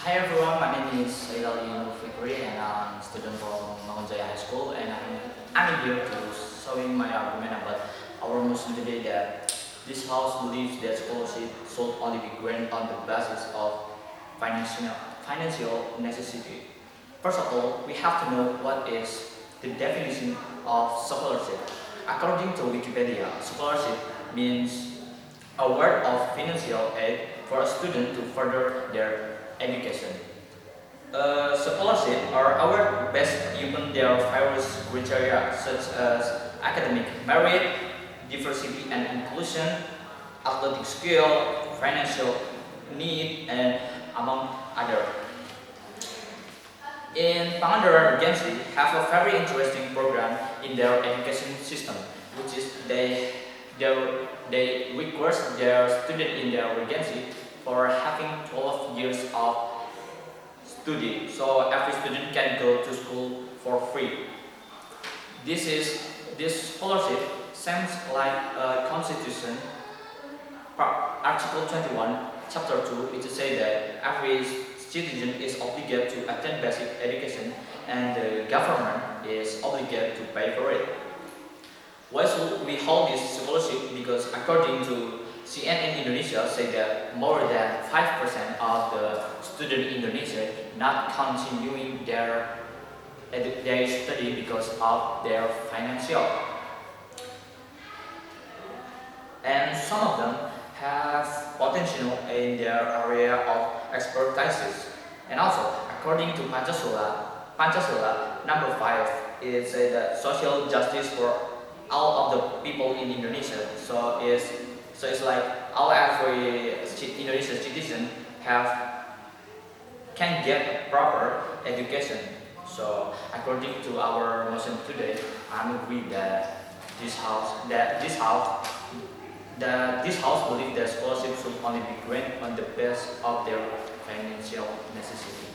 Hi everyone, my name is Sayid Nurfikri and I'm a student from Mangunjaya High School, and I'm here to showing my argument about our Muslim today that this house believes that scholarship should only be granted on the basis of financial necessity. First of all, we have to know what is the definition of scholarship. According to Wikipedia, scholarship means a word of financial aid for a student to further their education. Scholarship are awarded based upon their various criteria such as academic merit, diversity and inclusion, athletic skill, financial need, and among other. In Pangandaran Agency have a very interesting program in their education system, which is they request their student in their agency for having 12 years of study, so every student can go to school for free. This scholarship seems like a constitution. Article 21, Chapter 2, it says that every citizen is obligated to attend basic education and the government is obligated to pay for it. Why should we hold this scholarship? Because according to CNN Indonesia say that more than 5% of the students in Indonesia not continuing their study because of their financial. And some of them have potential in their area of expertise. And also, according to Pancasila number 5, it says that social justice for all of the people in Indonesia. So it's like every Indonesian citizen can get a proper education. So according to our motion today, I agree that this house believes that scholarship should only be granted on the basis of their financial necessity.